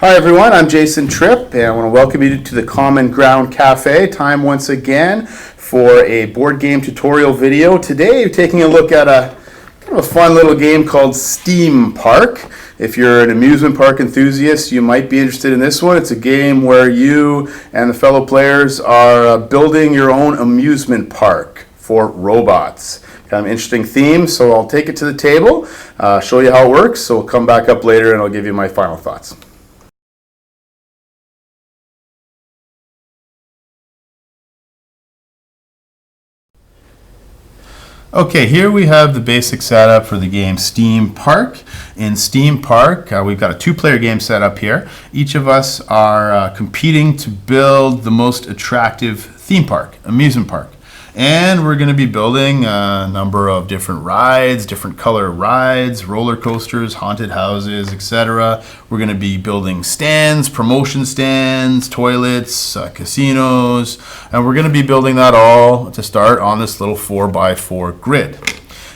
Hi everyone, I'm Jason Tripp and I want to welcome you to the Common Ground Cafe. Time once again for a board game tutorial video. Today we're taking a look at a kind of a fun little game called Steam Park. If you're an amusement park enthusiast, you might be interested in this one. It's a game where you and the fellow players are building your own amusement park for robots. Kind of interesting theme, so I'll take it to the table, show you how it works, so we'll come back up later and I'll give you my final thoughts. Okay, here we have the basic setup for the game Steam Park. In Steam Park, we've got a two-player game set up here. Each of us are competing to build the most attractive theme park, amusement park. And we're going to be building a number of different rides, different color rides, roller coasters, haunted houses, etc. We're going to be building stands, promotion stands, toilets, casinos, and we're going to be building that all to start on this little 4x4 grid.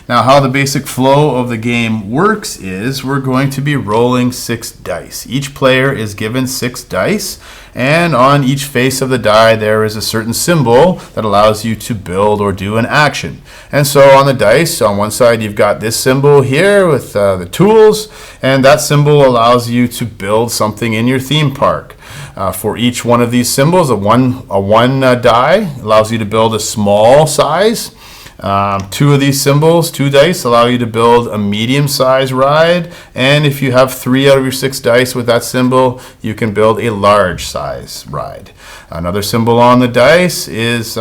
Now, how the basic flow of the game works is we're going to be rolling 6 dice. Each player is given 6 dice, and on each face of the die there is a certain symbol that allows you to build or do an action. And so on the dice, on one side you've got this symbol here with the tools, and that symbol allows you to build something in your theme park. For each one of these symbols, a one die allows you to build a small size. 2 of these symbols, 2 dice, allow you to build a medium-sized ride, and if you have 3 out of your 6 dice with that symbol, you can build a large-size ride. Another symbol on the dice is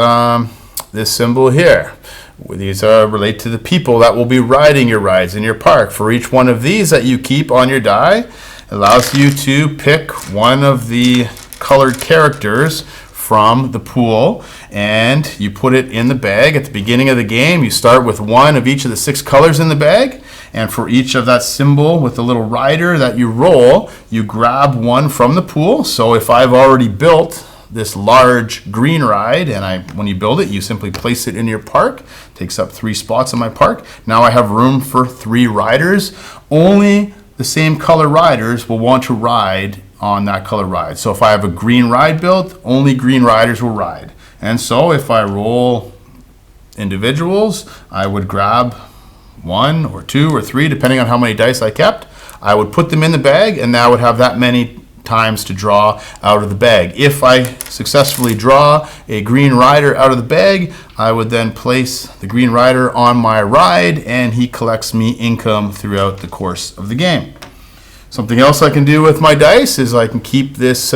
this symbol here. These relate to the people that will be riding your rides in your park. For each one of these that you keep on your die, it allows you to pick one of the colored characters from the pool, and you put it in the bag. At the beginning of the game, you start with 1 of each of the 6 colors in the bag, and for each of that symbol with the little rider that you roll, you grab 1 from the pool. So if I've already built this large green ride, and when you build it, you simply place it in your park. It takes up 3 spots in my park. Now I have room for 3 riders. Only the same color riders will want to ride on that color ride. So if I have a green ride built, only green riders will ride. And so if I roll individuals, I would grab 1 or 2 or 3, depending on how many dice I kept. I would put them in the bag, and now I would have that many times to draw out of the bag. If I successfully draw a green rider out of the bag, I would then place the green rider on my ride, and he collects me income throughout the course of the game. Something else I can do with my dice is I can keep this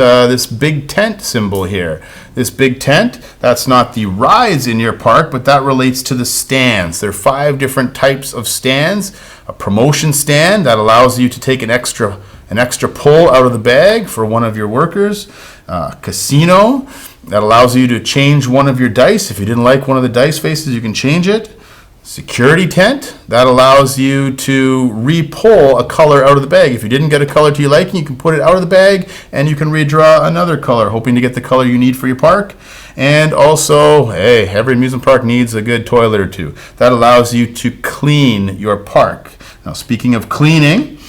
big tent symbol here. This big tent, that's not the rides in your park, but that relates to the stands. There are 5 different types of stands. A promotion stand that allows you to take an extra pull out of the bag for one of your workers. Casino that allows you to change one of your dice. If you didn't like one of the dice faces, you can change it. Security tent, that allows you to re-pull a color out of the bag. If you didn't get a color to your liking, you can put it out of the bag and you can redraw another color, hoping to get the color you need for your park. And also, hey, every amusement park needs a good toilet or 2. That allows you to clean your park. Now, speaking of cleaning,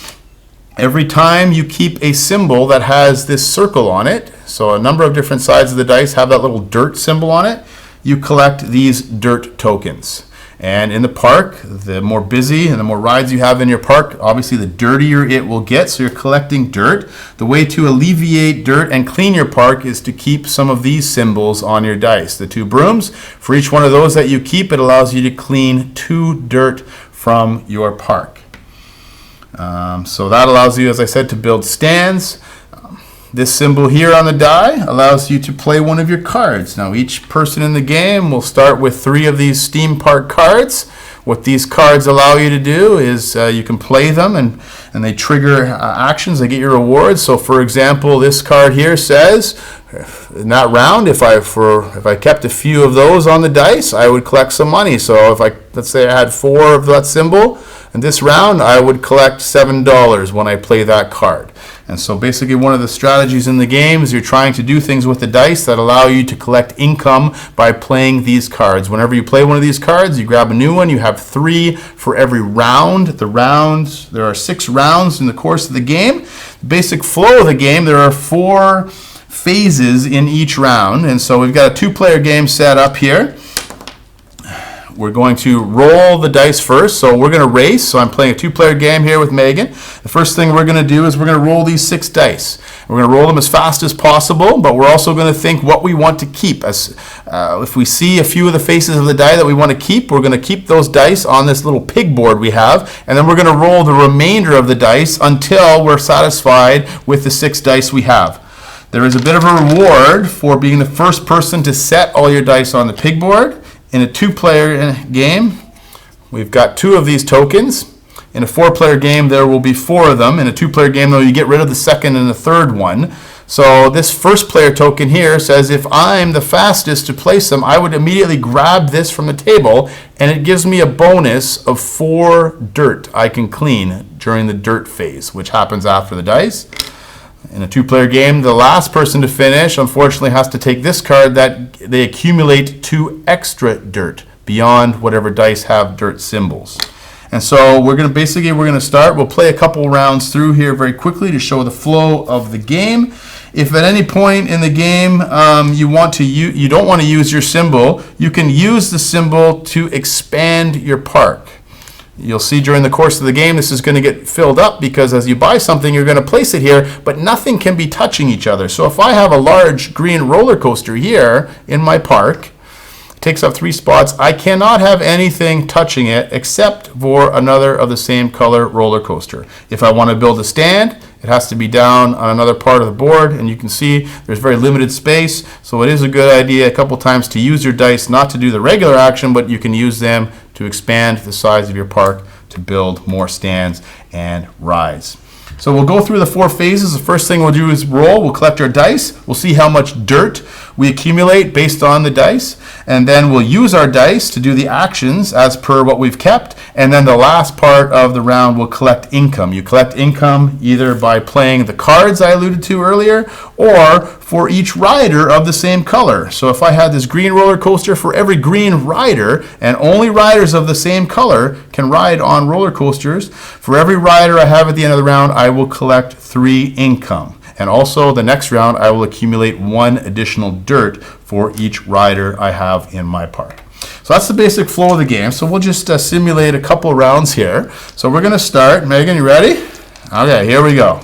every time you keep a symbol that has this circle on it, so a number of different sides of the dice have that little dirt symbol on it, you collect these dirt tokens. And in the park, the more busy and the more rides you have in your park, obviously the dirtier it will get, so you're collecting dirt. The way to alleviate dirt and clean your park is to keep some of these symbols on your dice. The 2 brooms, for each one of those that you keep, it allows you to clean 2 dirt from your park. So that allows you, as I said, to build stands. This symbol here on the die allows you to play one of your cards. Now, each person in the game will start with 3 of these Steam Park cards. What these cards allow you to do is you can play them, and they trigger actions. They get your rewards. So, for example, this card here says, in that round, if I kept a few of those on the dice, I would collect some money. So, let's say I had 4 of that symbol, in this round, I would collect $7 when I play that card. And so basically one of the strategies in the game is you're trying to do things with the dice that allow you to collect income by playing these cards. Whenever you play one of these cards, you grab a new one. You have 3 for every round. There are 6 rounds in the course of the game. The basic flow of the game, there are 4 phases in each round. And so we've got a 2-player game set up here. We're going to roll the dice first, so we're going to race. So I'm playing a 2-player game here with Megan. The first thing we're going to do is we're going to roll these 6 dice. We're going to roll them as fast as possible, but we're also going to think what we want to keep. If we see a few of the faces of the die that we want to keep, we're going to keep those dice on this little pig board we have, and then we're going to roll the remainder of the dice until we're satisfied with the 6 dice we have. There is a bit of a reward for being the first person to set all your dice on the pig board. In a 2-player game, we've got 2 of these tokens. In a 4-player game, there will be 4 of them. In a 2-player game, though, you get rid of the second and the third one. So this first player token here says if I'm the fastest to place them, I would immediately grab this from the table, and it gives me a bonus of 4 dirt I can clean during the dirt phase, which happens after the dice. In a 2-player game, the last person to finish, unfortunately, has to take this card that they accumulate 2 extra dirt beyond whatever dice have dirt symbols. And so we're going to start. We'll play a couple rounds through here very quickly to show the flow of the game. If at any point in the game you don't want to use your symbol, you can use the symbol to expand your park. You'll see during the course of the game this is going to get filled up because as you buy something you're going to place it here, but nothing can be touching each other. So if I have a large green roller coaster here in my park, it takes up 3 spots, I cannot have anything touching it except for another of the same color roller coaster. If I want to build a stand, it has to be down on another part of the board, and you can see there's very limited space, so it is a good idea a couple times to use your dice, not to do the regular action, but you can use them to expand the size of your park to build more stands and rides. So we'll go through the 4 phases. The first thing we'll do is roll. We'll collect our dice. We'll see how much dirt we accumulate based on the dice. And then we'll use our dice to do the actions as per what we've kept. And then the last part of the round will collect income. You collect income either by playing the cards I alluded to earlier or for each rider of the same color. So if I had this green roller coaster, for every green rider, and only riders of the same color can ride on roller coasters, for every rider I have at the end of the round, I will collect 3 income. And also the next round, I will accumulate 1 additional dirt for each rider I have in my park. So that's the basic flow of the game. So we'll just simulate a couple rounds here. So we're going to start. Megan, you ready? Okay, here we go.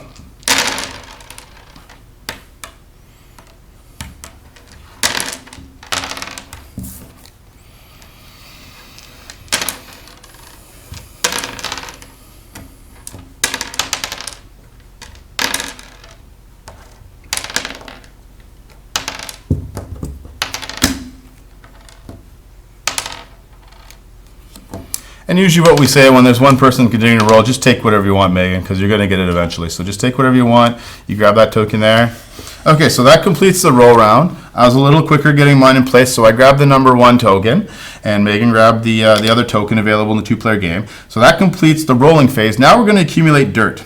And usually what we say when there's one person continuing to roll, just take whatever you want, Megan, because you're going to get it eventually. So just take whatever you want. You grab that token there. Okay, so that completes the roll round. I was a little quicker getting mine in place, so I grabbed the number 1 token, and Megan grabbed the other token available in the 2-player game. So that completes the rolling phase. Now we're going to accumulate dirt.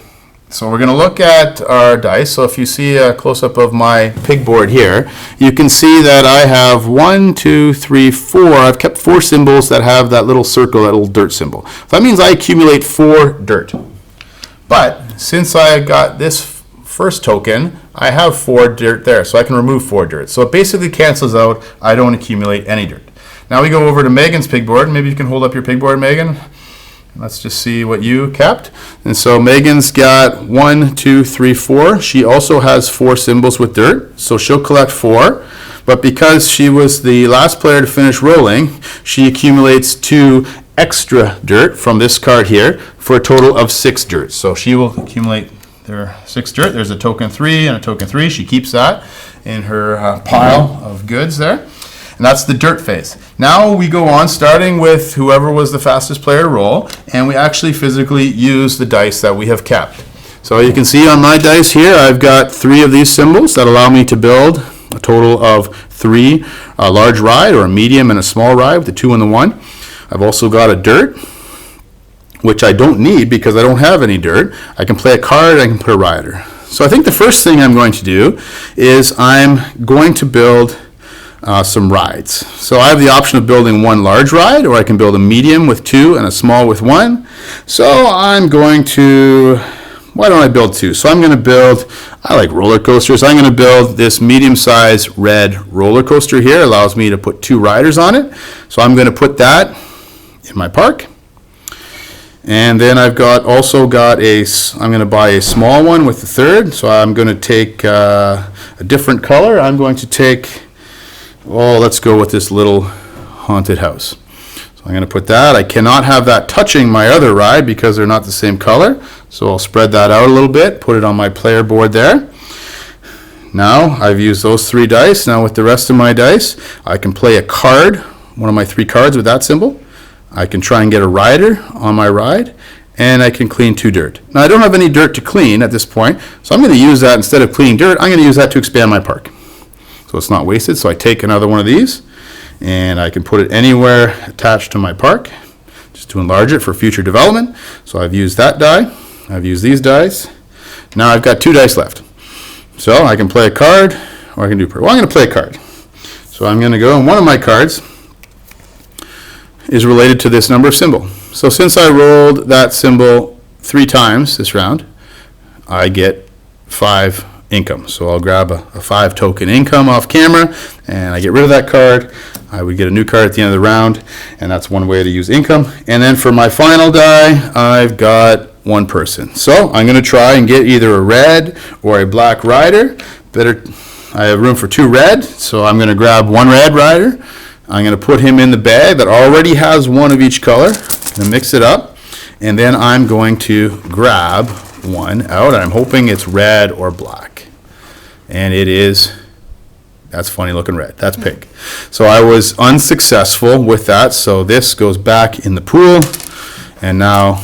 So we're going to look at our dice. So if you see a close-up of my pig board here, you can see that I have 1, 2, 3, 4. I've kept 4 symbols that have that little circle, that little dirt symbol. So that means I accumulate 4 dirt. But since I got this first token, I have 4 dirt there, so I can remove 4 dirt. So it basically cancels out. I don't accumulate any dirt. Now we go over to Megan's pig board. Maybe you can hold up your pig board, Megan. Let's just see what you kept. And so Megan's got 1, 2, 3, 4. She also has 4 symbols with dirt, so she'll collect 4. But because she was the last player to finish rolling, she accumulates 2 extra dirt from this card here for a total of 6 dirt. So she will accumulate their 6 dirt. There's a token 3 and a token 3. She keeps that in her pile of goods there. And that's the dirt phase. Now we go on, starting with whoever was the fastest player to roll, and we actually physically use the dice that we have kept. So you can see on my dice here, I've got 3 of these symbols that allow me to build a total of 3, a large ride or a medium and a small ride with the 2 and the 1. I've also got a dirt, which I don't need because I don't have any dirt. I can play a card, I can put a rider. So I think the first thing I'm going to do is I'm going to build some rides. So I have the option of building one large ride, or I can build a medium with 2 and a small with 1. So I'm going to, why don't I build 2? So I'm going to build, I like roller coasters. I'm going to build this medium-sized red roller coaster here. It allows me to put 2 riders on it. So I'm going to put that in my park. And then I've also got I'm going to buy a small one with the 3rd. So I'm going to take a different color. I'm going to take, let's go with this little haunted house. So I'm going to put that. I cannot have that touching my other ride because they're not the same color. So I'll spread that out a little bit, put it on my player board there. Now I've used those 3 dice. Now with the rest of my dice, I can play a card, one of my 3 cards with that symbol. I can try and get a rider on my ride, and I can clean 2 dirt. Now I don't have any dirt to clean at this point, so I'm going to use that instead of cleaning dirt. I'm going to use that to expand my park. So it's not wasted. So I take another one of these, and I can put it anywhere attached to my park, just to enlarge it for future development. So I've used that die. I've used these dice. Now I've got 2 dice left. So I can play a card, or I can do, well, I'm going to play a card. So I'm going to go, and one of my cards is related to this number of symbol. So since I rolled that symbol 3 times this round, I get 5 income. So I'll grab a 5 token income off camera, and I get rid of that card. I would get a new card at the end of the round, and that's one way to use income. And then for my final die, I've got 1 person. So I'm going to try and get either a red or a black rider. I have room for 2 red, so I'm going to grab 1 red rider. I'm going to put him in the bag that already has 1 of each color. I'm going to mix it up, and then I'm going to grab 1 out. I'm hoping it's red or black, and it is. That's funny looking red. That's pink. So I was unsuccessful with that, so this goes back in the pool. And now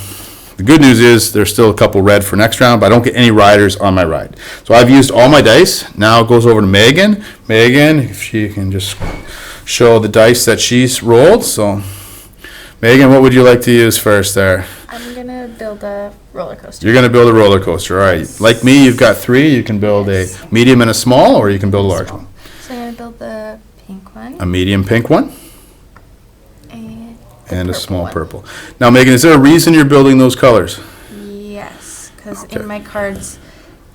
the good news is there's still a couple red for next round, but I don't get any riders on my ride. So I've used all my dice. Now it goes over to Megan. Megan, if she can just show the dice that she's rolled. So Megan, what would you like to use first there? I'm going to build a roller coaster. You're going to build a roller coaster. All right. Like me, you've got 3. You can build a medium and a small, or you can build a large one. So I'm going to build the pink one. A medium pink one. And a small purple. Now, Megan, is there a reason you're building those colors? Yes, because in my cards,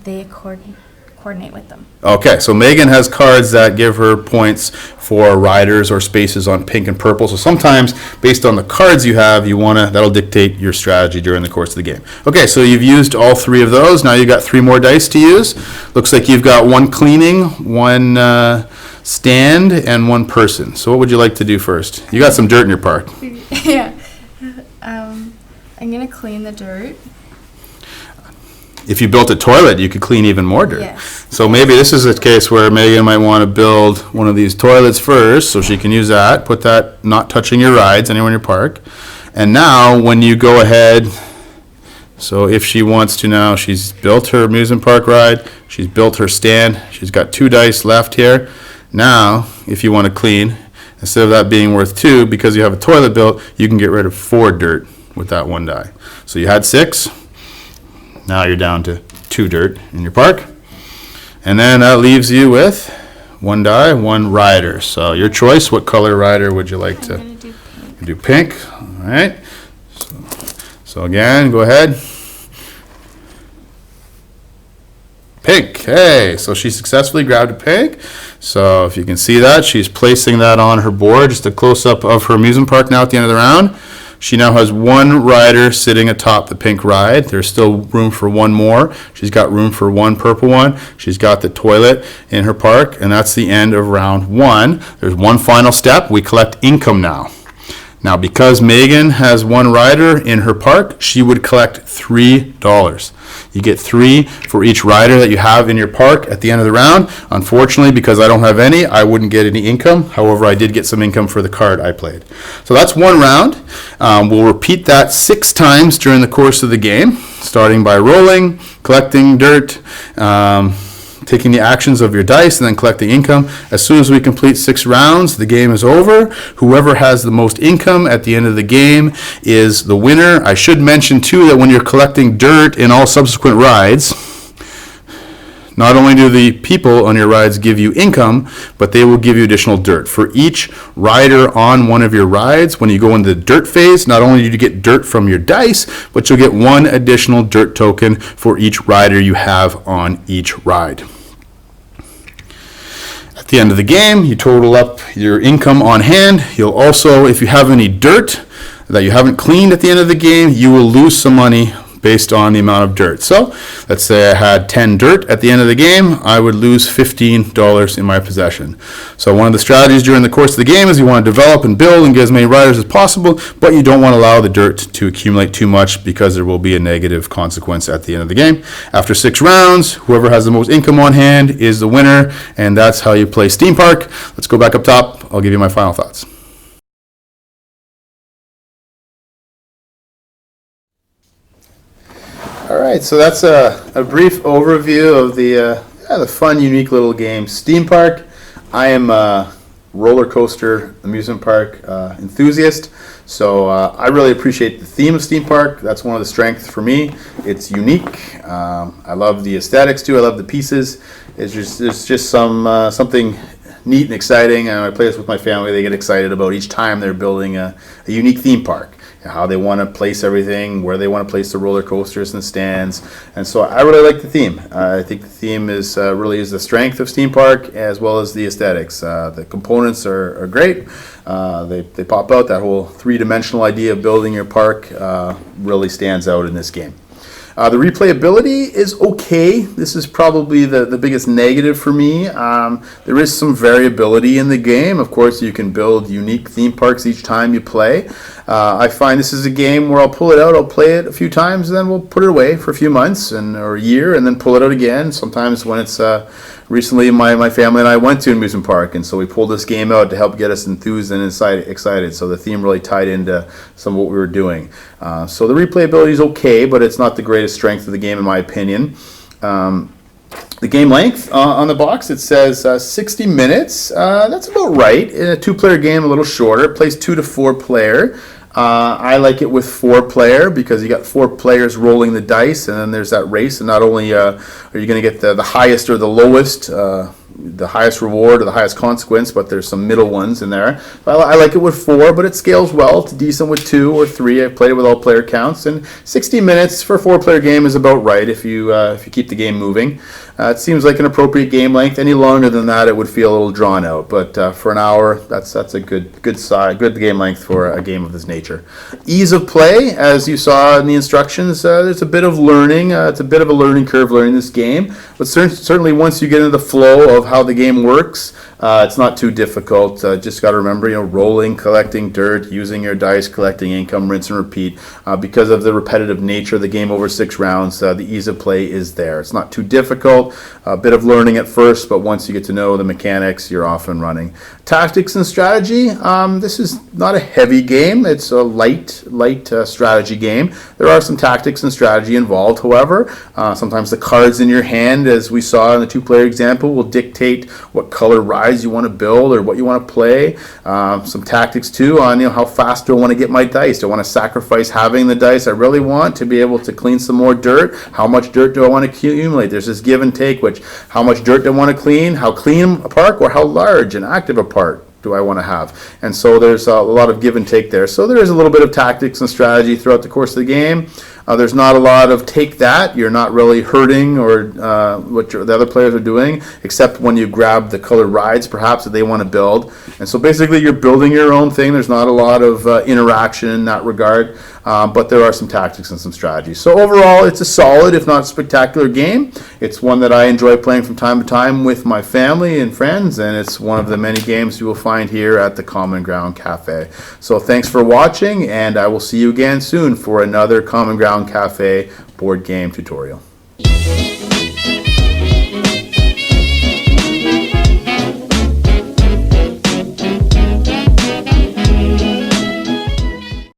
they coordinate with them. Okay, so Megan has cards that give her points for riders or spaces on pink and purple. So sometimes, based on the cards you have, that'll dictate your strategy during the course of the game. Okay, so you've used all 3 of those. Now you've got 3 more dice to use. Looks like you've got 1 cleaning, 1 stand, and 1 person. So what would you like to do first? You got some dirt in your park. Yeah. I'm going to clean the dirt. If you built a toilet, you could clean even more dirt. Yes. So maybe this is a case where Megan might want to build one of these toilets first, so she can use that, put that not touching your rides anywhere in your park. And now when you go ahead, so if she wants to now, she's built her amusement park ride, she's built her stand, she's got 2 dice left here. Now, if you want to clean, instead of that being worth 2, because you have a toilet built, you can get rid of 4 dirt with that 1 die. So you had 6. Now you're down to 2 dirt in your park. And then that leaves you with 1 die, 1 rider. So your choice, what color rider would you like to? I'm going to do pink. All right. So again, go ahead. Pink. Hey, so she successfully grabbed a pink. So if you can see that, she's placing that on her board. Just a close-up of her amusement park now at the end of the round. She now has 1 rider sitting atop the pink ride. There's still room for 1 more. She's got room for 1 purple one. She's got the toilet in her park, and that's the end of round 1. There's 1 final step. We collect income now. Now, because Megan has 1 rider in her park, she would collect $3. You get 3 for each rider that you have in your park at the end of the round. Unfortunately, because I don't have any, I wouldn't get any income. However, I did get some income for the card I played. So that's 1 round. We'll repeat that 6 times during the course of the game, starting by rolling, collecting dirt, taking the actions of your dice, and then collecting income. As soon as we complete 6 rounds, the game is over. Whoever has the most income at the end of the game is the winner. I should mention, too, that when you're collecting dirt in all subsequent rides, Not only do the people on your rides give you income, but they will give you additional dirt. For each rider on one of your rides, when you go into the dirt phase, not only do you get dirt from your dice, but you'll get one additional dirt token for each rider you have on each ride. At the end of the game, you total up your income on hand. You'll also, if you have any dirt that you haven't cleaned at the end of the game, you will lose some money based on the amount of dirt. So let's say I had 10 dirt at the end of the game, I would lose $15 in my possession. So one of the strategies during the course of the game is you want to develop and build and get as many riders as possible, but you don't want to allow the dirt to accumulate too much because there will be a negative consequence at the end of the game. After 6 rounds, whoever has the most income on hand is the winner, and that's how you play Steam Park. Let's go back up top. I'll give you my final thoughts. All right, so that's a brief overview of the fun, unique little game, Steam Park. I am a roller coaster amusement park enthusiast, so I really appreciate the theme of Steam Park. That's one of the strengths for me. It's unique. I love the aesthetics too. I love the pieces. It's just something neat and exciting. And I play this with my family. They get excited about each time they're building a unique theme park. How they want to place everything, where they want to place the roller coasters and stands, and so I really like the theme. I think the theme is really is the strength of Steam Park as well as the aesthetics. The components are great. They pop out. That whole three-dimensional idea of building your park really stands out in this game. The replayability is okay. This is probably the biggest negative for me. There is some variability in the game. Of course, you can build unique theme parks each time you play. I find this is a game where I'll pull it out, I'll play it a few times, and then we'll put it away for a few months or a year, and then pull it out again. Sometimes when it's recently my family and I went to an amusement park, and so we pulled this game out to help get us enthused and excited. So the theme really tied into some of what we were doing. So the replayability is okay, but it's not the greatest strength of the game in my opinion. The game length on the box, it says 60 minutes. That's about right. In a 2-player game, a little shorter. It plays 2 to 4 player. I like it with 4 player because you got 4 players rolling the dice, and then there's that race. And not only are you going to get the highest or the lowest, the highest reward or the highest consequence, but there's some middle ones in there. I like it with 4, but it scales well. It's decent with 2 or 3. I've played it with all player counts, and 60 minutes for a 4-player game is about right if you keep the game moving. It seems like an appropriate game length. Any longer than that, it would feel a little drawn out. But for an hour, that's a good game length for a game of this nature. Ease of play, as you saw in the instructions, there's a bit of learning. It's a bit of a learning curve learning this game. But certainly once you get into the flow of how the game works, it's not too difficult. Just got to remember, rolling, collecting dirt, using your dice, collecting income, rinse and repeat. Because of the repetitive nature of the game over 6 rounds, the ease of play is there. It's not too difficult. A bit of learning at first, but once you get to know the mechanics, you're off and running. Tactics and strategy. This is not a heavy game. It's a light strategy game. There are some tactics and strategy involved, however. Sometimes the cards in your hand, as we saw in the 2-player example, will dictate what color rides you want to build or what you want to play. Some tactics too on how fast do I want to get my dice. Do I want to sacrifice having the dice I really want to be able to clean some more dirt? How much dirt do I want to accumulate? There's this give and take, which how much dirt do I want to clean? How clean a park or how large and active a park do I want to have? And so there's a lot of give and take there. So there is a little bit of tactics and strategy throughout the course of the game. There's not a lot of take that. You're not really hurting or what the other players are doing, except when you grab the colored rides, perhaps, that they want to build. And so basically you're building your own thing. There's not a lot of interaction in that regard, but there are some tactics and some strategies. So overall, it's a solid, if not spectacular game. It's one that I enjoy playing from time to time with my family and friends, and it's one of the many games you will find here at the Common Ground Cafe. So thanks for watching, and I will see you again soon for another Common Ground Cafe board game tutorial.